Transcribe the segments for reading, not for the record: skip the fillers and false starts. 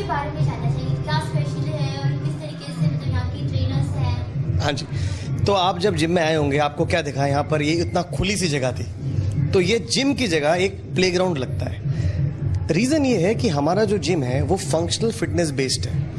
के बारे में जानना चाहिए, क्या स्पेशल है और किस तरीके से मतलब यहाँ की ट्रेनर्स हैं? हाँ जी, तो आप जब जिम में आए होंगे, आपको क्या दिखा यहाँ पर? ये इतना खुली सी जगह थी, तो ये जिम की जगह एक प्लेग्राउंड लगता है। रीज़न ये है कि हमारा जो जिम है वो फंक्शनल फिटनेस बेस्ड है।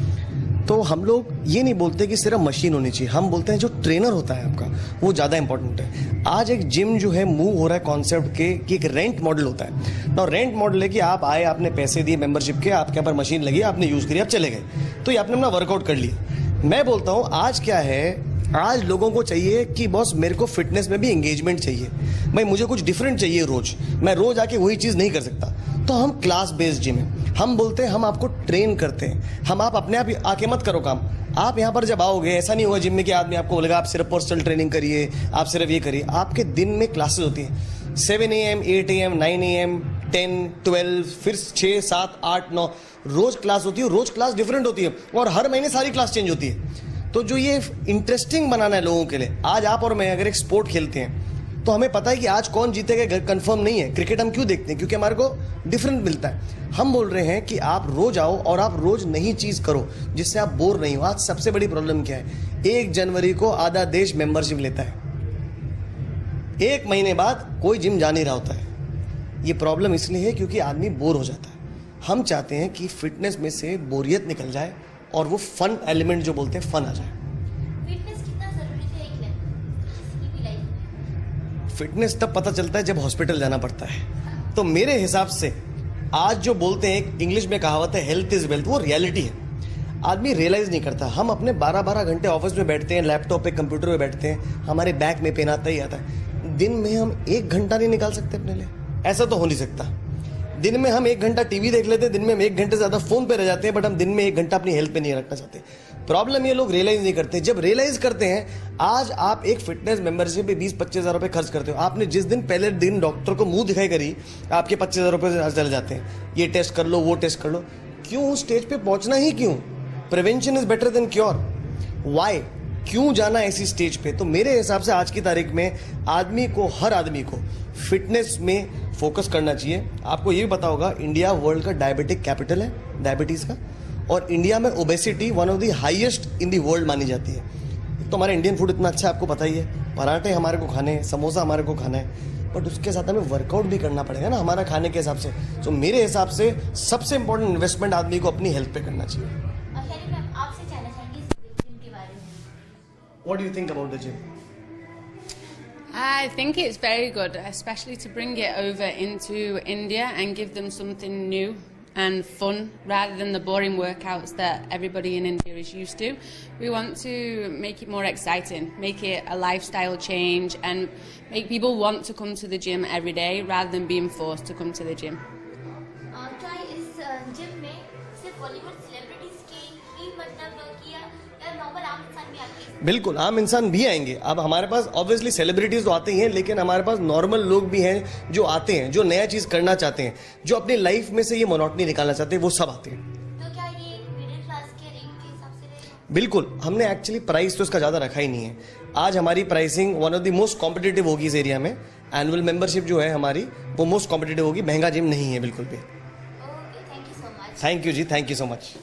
तो हम लोग ये नहीं बोलते कि सिर्फ मशीन होनी चाहिए, हम बोलते हैं जो ट्रेनर होता है आपका वो ज़्यादा इंपॉर्टेंट है। आज एक जिम जो है मूव हो रहा है कॉन्सेप्ट के कि एक रेंट मॉडल होता है ना। रेंट मॉडल है कि आप आए, आपने पैसे दिए मेंबरशिप के, आपके यहाँ पर मशीन लगी, आपने यूज़ करी, आप चले गए, तो ये आपने अपना वर्कआउट कर लिया। मैं बोलता हूँ आज क्या है, आज लोगों को चाहिए कि बॉस मेरे को फिटनेस में भी एंगेजमेंट चाहिए, भाई मुझे कुछ डिफरेंट चाहिए रोज, मैं रोज आके वही चीज़ नहीं कर सकता। तो हम क्लास बेस्ड जिम है, हम बोलते हैं हम आपको ट्रेन करते हैं, हम आप अपने आप आके मत करो काम। आप यहाँ पर जब आओगे ऐसा नहीं होगा जिम में कि आदमी आपको बोलेगा आप सिर्फ पर्सनल ट्रेनिंग करिए, आप सिर्फ ये करिए। आपके दिन में क्लासेस होती हैं 7 AM, 8 AM, 9 AM, 10, 12, फिर 6, 7, 8, 9 रोज क्लास होती है। रोज क्लास डिफरेंट होती है और हर महीने सारी क्लास चेंज होती है। तो जो ये इंटरेस्टिंग बनाना है लोगों के लिए, आज आप और मैं अगर एक स्पोर्ट खेलते हैं तो हमें पता है कि आज कौन जीतेगा कंफर्म नहीं है। क्रिकेट हम क्यों देखते हैं? क्योंकि हमारे को डिफरेंट मिलता है। हम बोल रहे हैं कि आप रोज आओ और आप रोज नई चीज करो जिससे आप बोर नहीं हो। आज सबसे बड़ी प्रॉब्लम क्या है, 1 जनवरी को आधा देश मेंबरशिप लेता है, 1 महीने बाद कोई जिम जा नहीं रहा होता है। ये प्रॉब्लम इसलिए है क्योंकि आदमी बोर हो जाता है। हम चाहते हैं कि फिटनेस में से बोरियत निकल जाए और वो फन एलिमेंट जो बोलते हैं फन आ जाए। फिटनेस कितना जरूरी है एक किसी की भी लाइफ में? फिटनेस तब पता चलता है जब हॉस्पिटल जाना पड़ता है। तो मेरे हिसाब से आज जो बोलते हैं, इंग्लिश में कहावत है हेल्थ इज वेल्थ, वो रियलिटी है। आदमी रियलाइज नहीं करता। हम अपने 12-12 घंटे ऑफिस में बैठते हैं, लैपटॉप पे कंप्यूटर पे बैठते हैं, हमारे बैग में पेन आता ही आता है। दिन में हम 1 घंटा नहीं निकाल सकते अपने लिए? ऐसा तो हो नहीं सकता। दिन में हम 1 घंटा टीवी देख लेते हैं, दिन में हम 1 घंटे ज्यादा फोन पे रह जाते हैं, बट हम दिन में 1 घंटा अपनी हेल्थ पे नहीं रखना चाहते। प्रॉब्लम ये लोग रियलाइज नहीं करते। जब रियलाइज करते हैं, आज आप एक फिटनेस मेंबरशिप पे 20-25 हज़ार रुपए खर्च करते हो, आपने जिस दिन पहले दिन डॉक्टर को मुंह दिखाई करी, आपके 25 हज़ार रुपए चले जाते हैं। ये टेस्ट कर लो, वो टेस्ट कर लो। क्यों उस स्टेज पे पहुंचना ही क्यों? Prevention is better than cure. Why? क्यों जाना ऐसी स्टेज पे? तो मेरे हिसाब से आज की तारीख में आदमी को, हर आदमी को फिटनेस में फोकस करना चाहिए। आपको ये भी पता होगा इंडिया वर्ल्ड का डायबिटिक कैपिटल है, डायबिटीज का, और इंडिया में obesity one of the highest in the world मानी जाती है। तो हमारा इंडियन फूड इतना अच्छा है, आपको पता ही है, पराठे हमारे को खाने हैं, समोसा हमारे को खाना है, बट उसके साथ हमें वर्कआउट भी करना पड़ेगा ना हमारा खाने के हिसाब से। तो मेरे हिसाब से सबसे इंपॉर्टेंट इन्वेस्टमेंट आदमी को अपनी हेल्थ पे करना चाहिए। और शरीफ मैम, आपसे जानना चाहेंगे इस जिम के बारे में। What do you think about the gym? I think it's very good, especially to bring it over into India and give them something new and fun rather than the boring workouts that everybody in India is used to. We want to make it more exciting, make it a lifestyle change and make people want to come to the gym every day rather than being forced to come to the gym. क्या इस gym में सिर्फ Bollywood celebrities की मतलब कि या normal आम इंसान भी आते हैं? बिल्कुल, आम इंसान भी आएंगे। अब हमारे पास ऑब्वियसली सेलिब्रिटीज तो आते ही हैं, लेकिन हमारे पास नॉर्मल लोग भी हैं जो आते हैं, जो नया चीज करना चाहते हैं, जो अपनी लाइफ में से ये मोनोटनी निकालना चाहते हैं, वो सब आते हैं। तो क्या ये मिडिल क्लास के रेंज के हिसाब से रहेगा? बिल्कुल, हमने एक्चुअली प्राइस तो इसका ज्यादा रखा ही नहीं है। आज हमारी pricing one of the most competitive होगी इस एरिया में। एनुअल मेंबरशिप जो है हमारी वो मोस्ट कॉम्पिटिटिव होगी, महंगा जिम नहीं है बिल्कुल भी। Okay, thank you so much. Thank you जी, थैंक यू सो मच।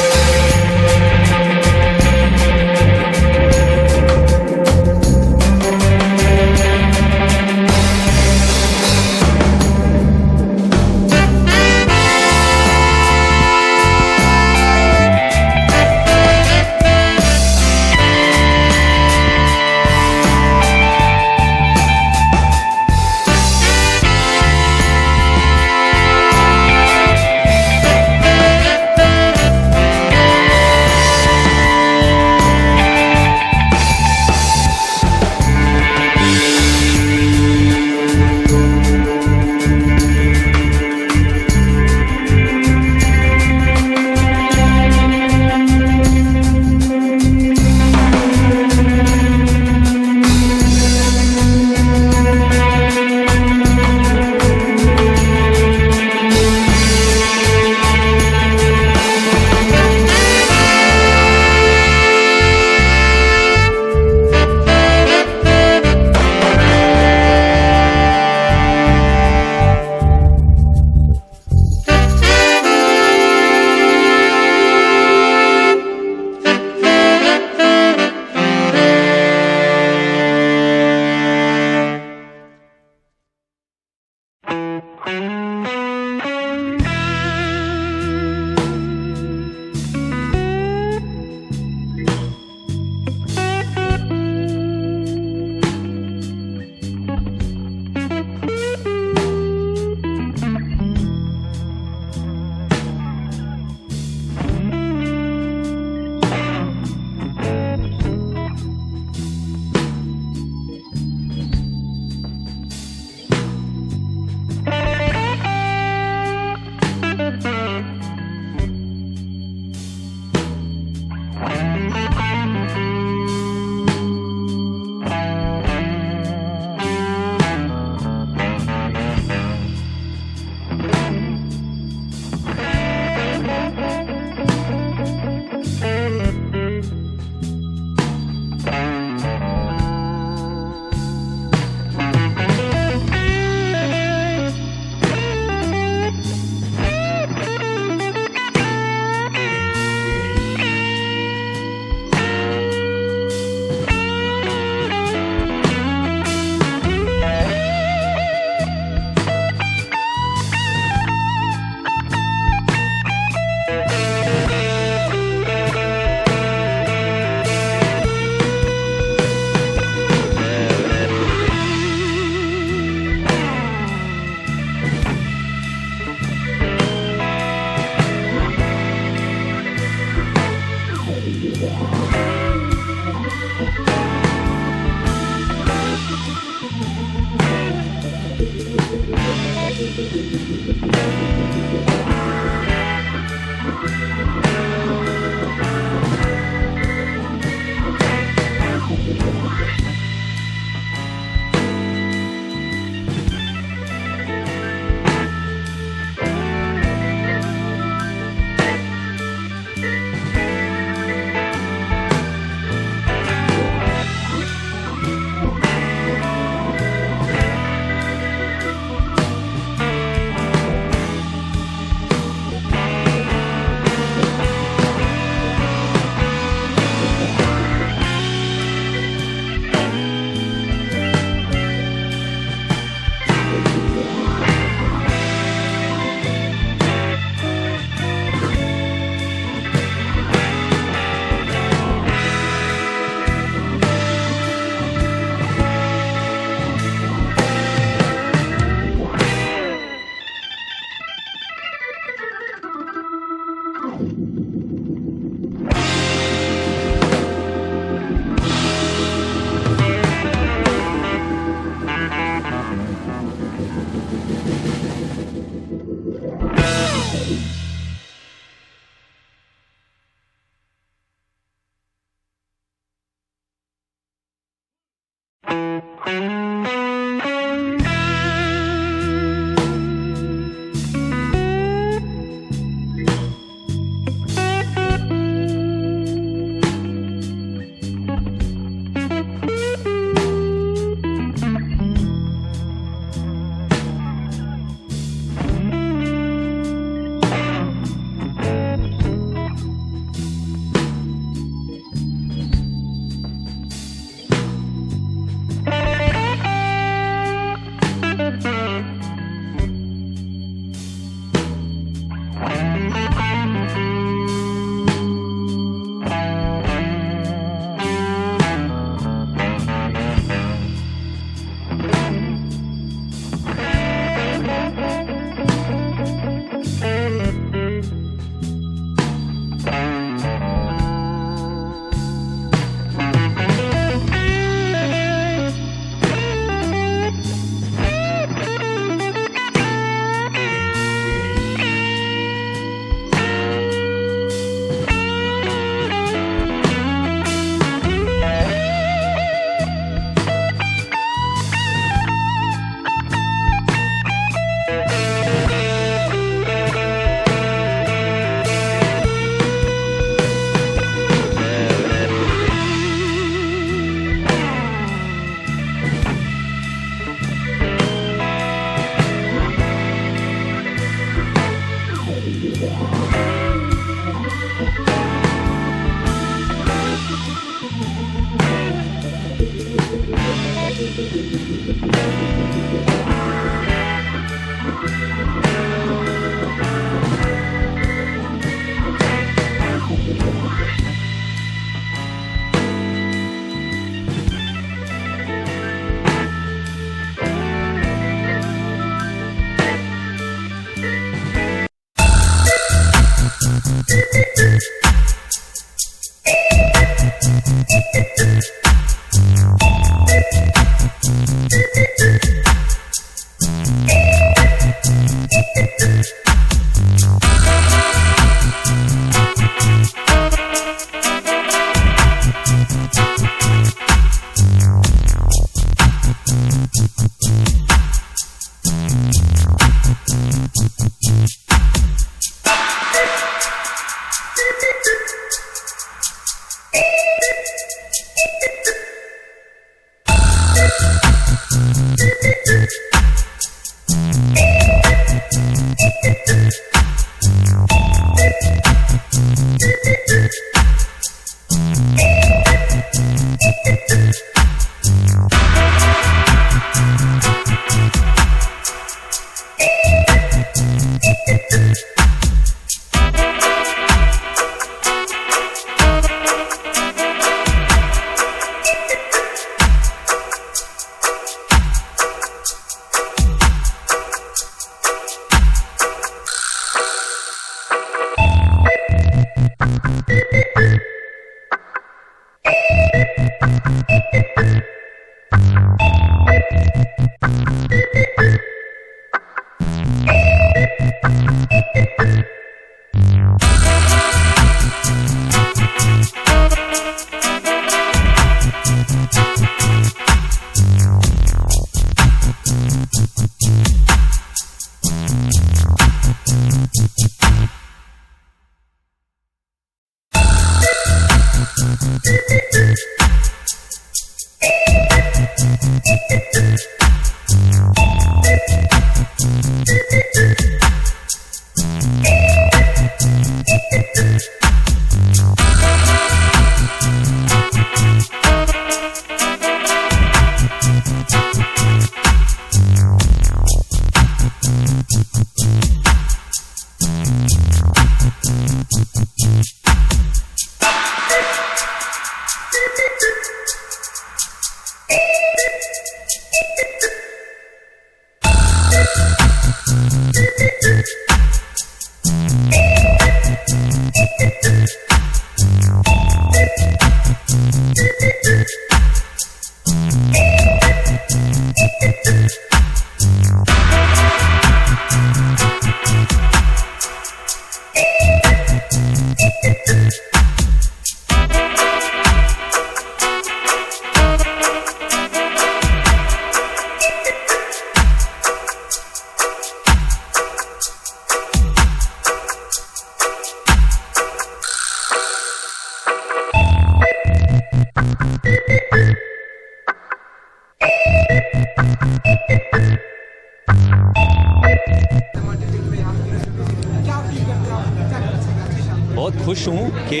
बहुत खुश हूँ कि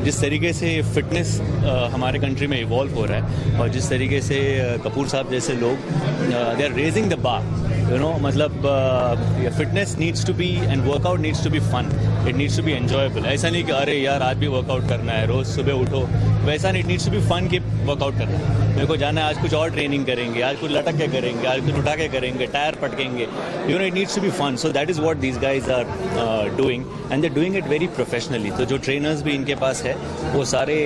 जिस तरीके से फ़िटनेस हमारे कंट्री में इवॉल्व हो रहा है और जिस तरीके से कपूर साहब जैसे लोग they are raising the bar, you know, मतलब fitness needs to be and workout needs to be fun, it needs to be enjoyable. ऐसा नहीं कि अरे यार आज भी वर्कआउट करना है, रोज़ सुबह उठो, वैसा नहीं। It needs to be fun कि वर्कआउट करना है, मेरे को जाना है, आज कुछ और ट्रेनिंग करेंगे, आज कुछ लटक के करेंगे, आज कुछ उठा के करेंगे, टायर पटकेंगे, you know, it needs to be fun. So that is what these guys are doing and they doing it very professionally. तो जो ट्रेनर्स भी इनके पास है वो सारे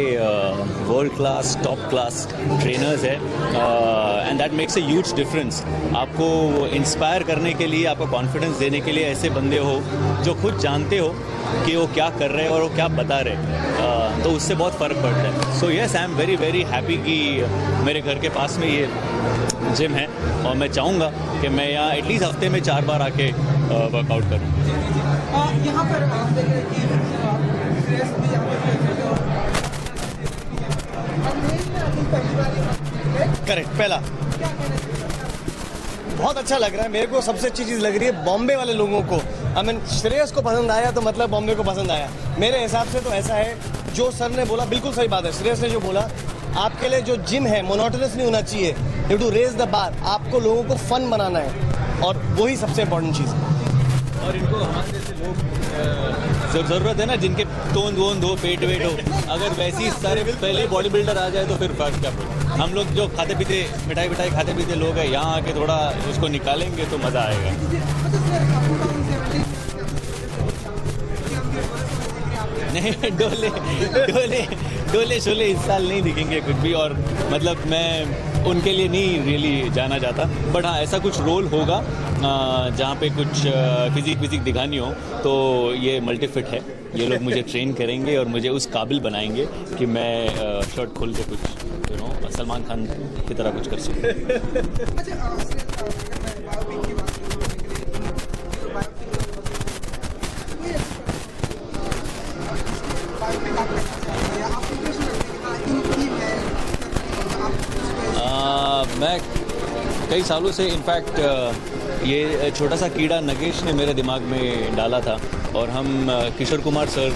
world class, top class trainers है and that makes a huge difference. आपको इंस्पायर करने के लिए, आपको कॉन्फिडेंस देने के लिए ऐसे बंदे हो जो खुद जानते हो कि वो क्या कर रहे हैं और वो क्या बता रहे हैं, तो उससे बहुत फ़र्क पड़ता है। So yes, I am very very happy कि मेरे घर के पास में ये जिम है और मैं चाहूँगा कि मैं यहाँ एटलीस्ट हफ्ते में 4 बार आके वर्कआउट करूँ। यहाँ पर आप देख रहे हैं कि ड्रेस भी यहाँ पर करेक्ट, पहला बहुत अच्छा लग रहा है मेरे को। सबसे अच्छी चीज़ लग रही है बॉम्बे वाले लोगों को। आई मीन श्रेयस को पसंद आया तो मतलब बॉम्बे को पसंद आया। मेरे हिसाब से तो ऐसा है, जो सर ने बोला बिल्कुल सही बात है। श्रेयस ने जो बोला, आपके लिए जो जिम है मोनोटोनस नहीं होना चाहिए, you to raise the bar. आपको लोगों को फन बनाना है और वही सबसे इम्पोर्टेंट चीज़ है। और इनको हमारे जैसे लोग ज़रूरत है ना, जिनके टोन वोन हो, पेट वेट हो, अगर वैसी सारे पहले बॉडी बिल्डर आ जाए तो फिर फर्क क्या पड़ेगा। हम लोग जो खाते पीते मिठाई विठाई खाते पीते लोग हैं, यहाँ आके थोड़ा उसको निकालेंगे तो मज़ा आएगा। नहीं, डोले डोले डोले शोले इस साल नहीं दिखेंगे कुछ भी। और मतलब मैं उनके लिए नहीं रियली जाना चाहता, बट हाँ ऐसा कुछ रोल होगा जहाँ पे कुछ फिजिक दिखानी हो तो ये मल्टीफिट है। ये लोग मुझे ट्रेन करेंगे और मुझे उस काबिल बनाएंगे कि मैं शर्ट खोल के कुछ सलमान खान की तरह कुछ कर सकूँ। मैं कई सालों से इनफैक्ट ये छोटा सा कीड़ा नगेश ने मेरे दिमाग में डाला था और हम किशोर कुमार सर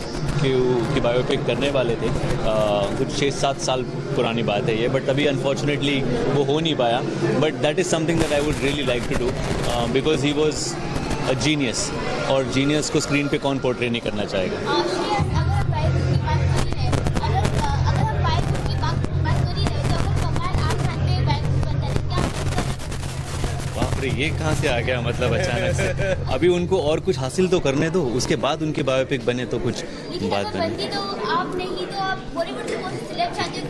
की बायोपिक करने वाले थे। कुछ 6-7 साल पुरानी बात है ये, बट अभी अनफॉर्चुनेटली वो हो नहीं पाया। But that is something that I would really like to do because he was a genius, और जीनियस को स्क्रीन पे कौन पोर्ट्रे नहीं करना चाहेगा। ये कहाँ से आ गया मतलब अचानक से। अभी उनको और कुछ हासिल तो करने दो, उसके बाद उनके बायोपिक बने तो कुछ बात बने।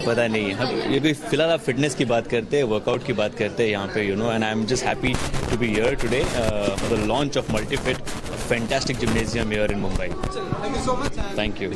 पता नहीं, हम ये भी फिलहाल आप फिटनेस की बात करते हैं, वर्कआउट की बात करते हैं यहाँ पे, you know, and I am just happy to be here today for the launch of Multifit, fantastic gymnasium here in Mumbai. Thank you so much. Thank you.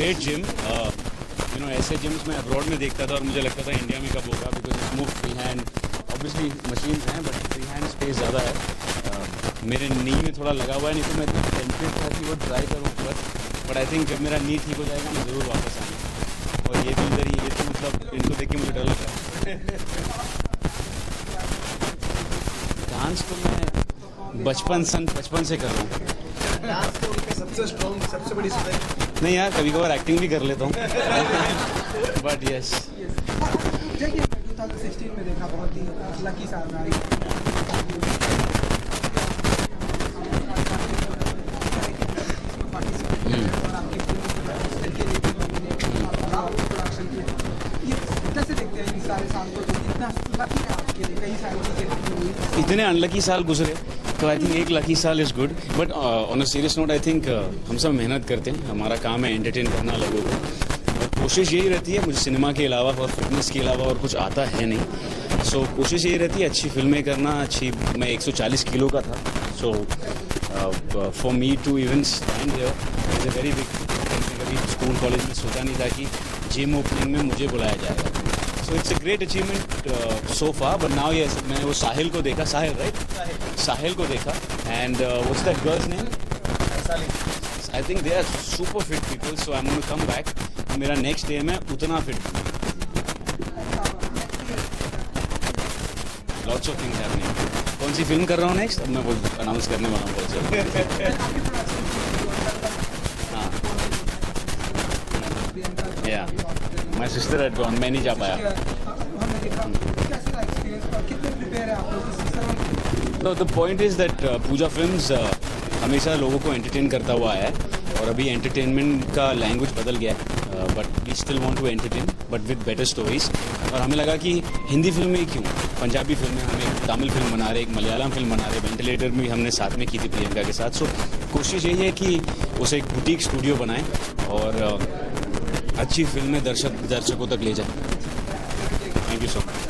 Great gym, ऐसे जिम्स मैं अब्रॉड में देखता था और मुझे लगता था इंडिया में कब होगा, because it's move free hand, obviously machines हैं बट फ्री हैंड स्पेस ज़्यादा है। मेरे नी में थोड़ा लगा हुआ है, नहीं तो मैं टेंटेड था कि वो ट्राई करूँ, बट आई थिंक जब मेरा नी ठीक हो जाएगा मैं ज़रूर वापस आऊँगा। और ये भी इधर ही, ये तो मतलब इनको देख के मुझे डर लग रहा है। डांस तो मैं बचपन से कर रहा हूँ। सबसे स्ट्रॉन्ग, सबसे बड़ी स्ट्रेंथ। नहीं यार, कभी कभार एक्टिंग भी कर लेता हूँ बट यस। देखिए 2016 में देखा, बहुत ही लकी साल रहा। कैसे देखते हैं इन सारे साल को, इतना लकी है आपके लिए, कई सारी चीज़ें इतने अनलकी साल गुजरे तो आई थिंक एक लकी साल is good, but on a serious note I think हम सब मेहनत करते हैं, हमारा काम है एंटरटेन करना लोगों को, और कोशिश यही रहती है, मुझे सिनेमा के अलावा और फिटनेस के अलावा और कुछ आता है नहीं, सो कोशिश यही रहती है अच्छी फिल्में करना। मैं 140 किलो का था, so for me to even stand here is a very big. कभी स्कूल कॉलेज में सोचा नहीं था कि जिम ओपनिंग में मुझे बुलाया जाएगा, so it's a great achievement so far. But now yes, मैंने वो साहिल को देखा, साहिल को देखा, and what's that girl's name? I think they are super fit people, so I am going to come back. मेरा नेक्स्ट एम है उतना fit, lots of things happening. कौन सी फिल्म कर रहा हूँ नेक्स्ट, अब मैं वो अनाउंस करने वाला हूँ बहुत जल्द। हाँ, या माई सिस्टर एट गॉन, मैं नहीं जा पाया। तो the point is that Pooja Films हमेशा लोगों को एंटरटेन करता हुआ आया है, और अभी एंटरटेनमेंट का लैंग्वेज बदल गया है, but we still want to entertain but with better stories. और हमें लगा कि हिंदी फिल्में ही क्यों, पंजाबी फिल्में, हम एक तमिल फिल्म बना रहे, एक मलयालम फिल्म बना रहे, वेंटिलेटर भी हमने साथ में की थी प्रियंका के साथ। सो कोशिश यही है कि उसे एक बुटीक स्टूडियो बनाएं और अच्छी फिल्में दर्शकों तक ले जाएं। Thank you so much.